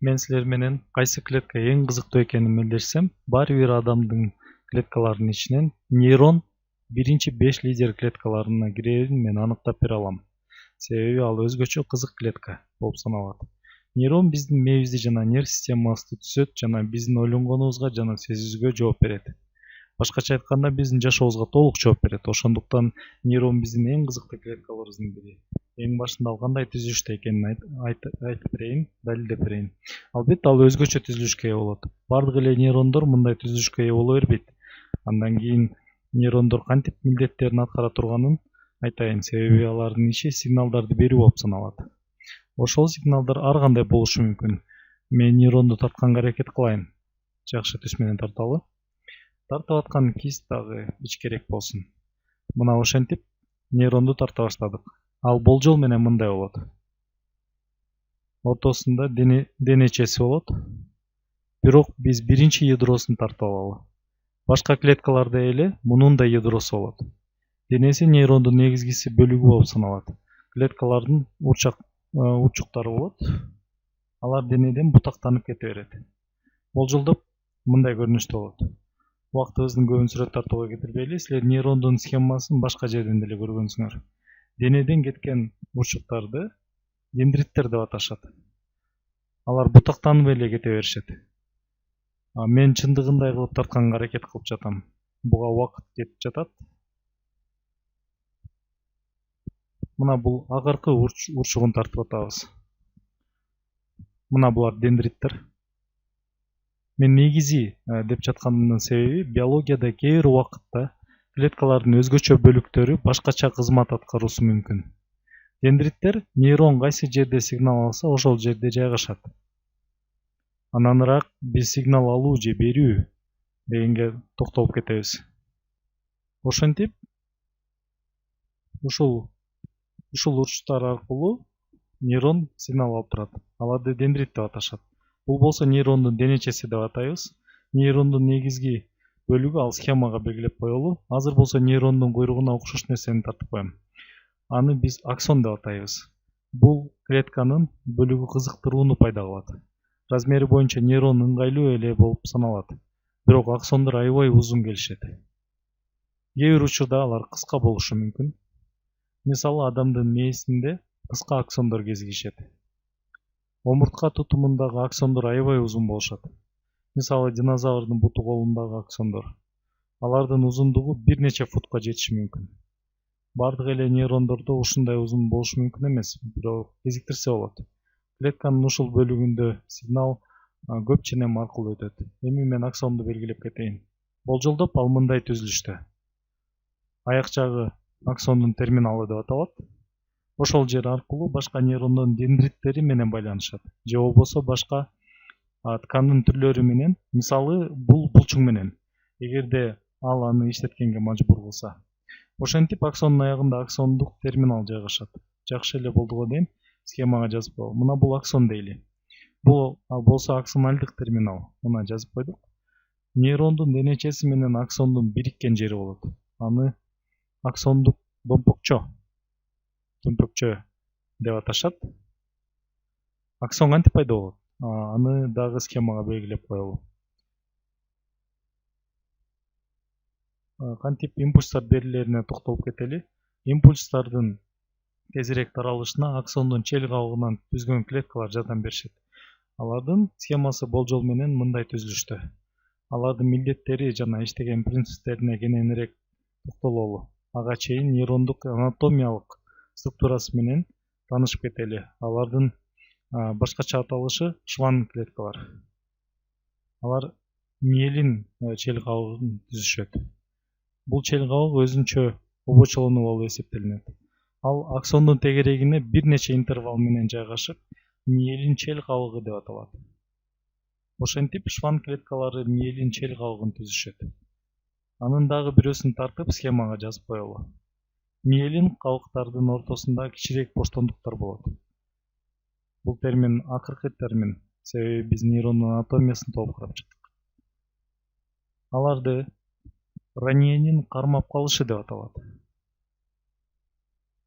Мен силер менен кайсы клетка эң кызыктуу экенин мелдешсем, баары бир адамдын клеткаларынын ичинен нейрон биринчи 5 лидер клеткаларына кирерин мен аныктап бере алам. Себеби ал өзгөчө кызык клетка болуп саналат. Нейрон биздин мээбизди жана нерв системабызды түзөт жана биздин ойлонгонубузга жана сезүүбүзгө жооп берет. Башкача айтканда биздин жашообузга толук жооп берет. Ошондуктан нейрон биздин эң кызыктуу клеткаларыбыздын бири. Эң башында ал кандай түзүлүштө экенин айтып берейин, далилдеп берейин. Албетте ал өзгөчө түзүлүшкө ээ болот. Бардык эле нейрондор мындай түзүлүшкө ээ боло бербейт. Андан кийин нейрондор кантип милдеттерин аткара турганын айтайын, себеби алардын иши сигналдарды берүү болуп саналат. Ошол сигналдар ар кандай болушу мүмкүн. Мен нейронду тартканга аракет кылайын. Жакшы түс менен тарталы. Тартып аткан кист дагы ичкерээк болсун. Мына ошентип нейронду тарта баштадык. Ал болжол менен мындай болот. Ортосунда денечеси болот. Бирок биз биринчи ядросун тартып алалы. Башка клеткаларда эле мунун да ядросу болот. Денеси нейрондун негизгиси бөлүгү болуп саналат. Клеткалардын урчуктары болот. Алар денеден бутактанып кете берет. Болжолдоп мындай көрүнүштө болот. Убактыбыздын көбүн сүрөт тартууга кетирбейли, силер нейрондун схемасын башка жерден деле көргөнсүңөр. Денеден кеткен урчуктарды дендриттер деп аташат. Алар бутактанып эле кете беришет. Мен чындыгындай кылып тартканга аракет кылып жатам. Буга убакыт кетип жатат. Мына бул акыркы урчугун тартып атабыз. Мына булар дендриттер. Мен негизи деп жатканымдын себеби биологияда кээ бир убакытта клеткалардын өзгөчө бөлүктөрү башкача кызмат аткаруусу мүмкүн. Дендриттер нейрон кайсы жерде сигнал алса, ошол жерде жайгашат. Ананыраак биз сигнал алуу же берүү дегенге токтолуп кетебиз. Ошентип ушул урчуктар аркылуу нейрон сигнал алып турат. Аларды дендрит деп аташат. Бул болсо нейрондун денечеси деп атайбыз. Нейрондун негизги бөлүгү ал схемага белгилеп коелу. Азыр болсо нейрондун куйругуна окшош нерсени тартып коем. Аны биз аксон деп атайбыз. Бул клетканын бөлүгү кызыктырууну пайда кылат. Размери боюнча нейрон ыңгайлуу эле болуп саналат. Бирок аксондор аябай узун келишет. Кээ бир учурда алар кыска болушу мүмкүн. Мисалы, адамдын мээсинде кыска аксондор кезигишет. Омуртка тутумундагы аксондор аябай узун болушат. Мисалы, динозаврдын буту колундагы аксондор. Алардын узундугу бир нече футка жетиши мүмкүн. Бардык эле нейрондордо ушундай узун болушу мүмкүн эмес, бирок кезиктирсе болот. Клетканын ушул бөлүгүндө сигнал көп ченем аркылуу өтөт. Эми мен аксонду белгилеп кетейин. Болжолдоп ал мындай түзүлүштө. Аяк жагы аксондун терминалы деп аталат. Ошол жер аркылуу башка нейрондун дендриттери менен байланышат. Же болбосо башка ткандын түрлөрү менен, мисалы, бул булчуң менен. Эгерде ал аны иштеткенге мажбур кылса. Ошентип аксондун аягында аксондук терминал жайгашат. Жакшы эле болдуго дейм, схемага жазып коелу. Мына бул аксон дейли. Бул болсо аксоналдык терминал. Мына жазып койдук. Нейрондун денечеси менен аксондун бириккен жери болот. Аны аксондук домпокчо деп аташат. Аксон кантип пайда болот? Аны дагы схемага белгилеп коелу. Кантип импульстар берилерине токтолуп кетели. Импульстардын тезирээк таралышына аксондун чел кабыгынан түзгөн клеткалар жардам беришет. Алардын схемасы болжол менен мындай түзүлүштө. Алардын милдеттери жана иштеген принциптерине кененирээк токтололу. Ага чейин нейрондук анатомиялык структурасы менен таанышып кетели. Алардын башкача аталышы шван клеткалар. Алар миелин чел кабыгын түзүшөт. Бул чел кабык өзүнчө обочолонуу болуп эсептелинет. Ал аксондун тегерегине бир нече интервал менен жайгашып, миелин чел кабыгы деп аталат. Ошентип шван клеткалары миелин чел кабыгын түзүшөт. Анын дагы бирөөсүн тартып схемага жазып коелу. Миелин кабыктардын ортосунда кичирээк боштондуктар болот. Бул термин акыркы термин, себеби биз нейрондун анатомиясын толук карап чыктык. Аларды раниенин кармап калышы деп аталат.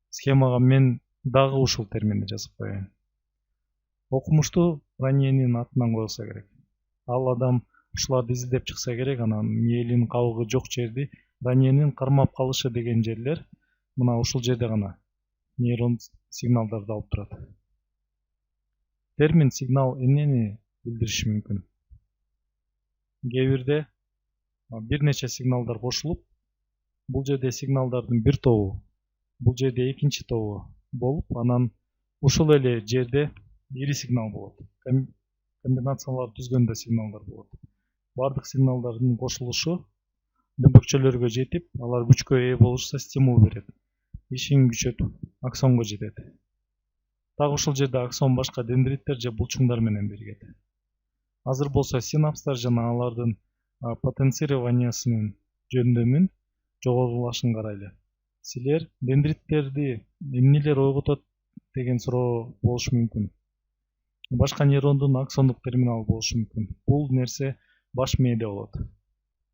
Схемага мен дагы ушул терминди жазып коеюн. Окумуштуу Раньенин атынан коюлса керек. Ал адам ушуларды изилдеп чыкса керек, анан миелин кабыгы жок жерди раньенин кармап калышы деген жерлер мына ушул жерде гана нейрон сигналдарды алып турат. Термин сигнал эмнени билдириши мүмкүн? Кээ бирде бир нече сигналдар кошулуп, бул жерде сигналдардын бир тобу, бул жерде экинчи тобу болуп, анан ушул эле жерде ири сигнал болот. Комбинациялар түзгөндө сигналдар болот. Бардык сигналдардын кошулушу дөмбөкчөлөргө жетип, алар күчкө ээ болушса стимул берет. Ишин күчөтүп, аксонго жетет. Так ушул жерде аксон башка дендриттер же булчуңдар менен биригет. Азыр болсо синапстар жана алардын потенцированиясынын жөндөмүн, жогорулашын карайлы. Силер дендриттерди эмнелер ойготот деген суроо болушу мүмкүн. Башка нейрондун аксондук терминалы болушу мүмкүн. Бул нерсе баш мээде болот.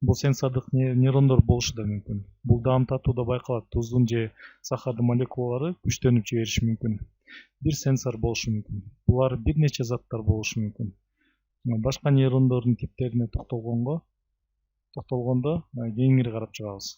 Бул сенсордук нейрондор болушу да мүмкүн. Бул даам татууда байкалат. Туздун же сахардын молекулалары күчтөнүп жибериши мүмкүн. Бир сенсор болушу мүмкүн. Булар бир нече заттар болушу мүмкүн. Башка нейрондордун типтерине токтолгондо кеңири карап чыгабыз.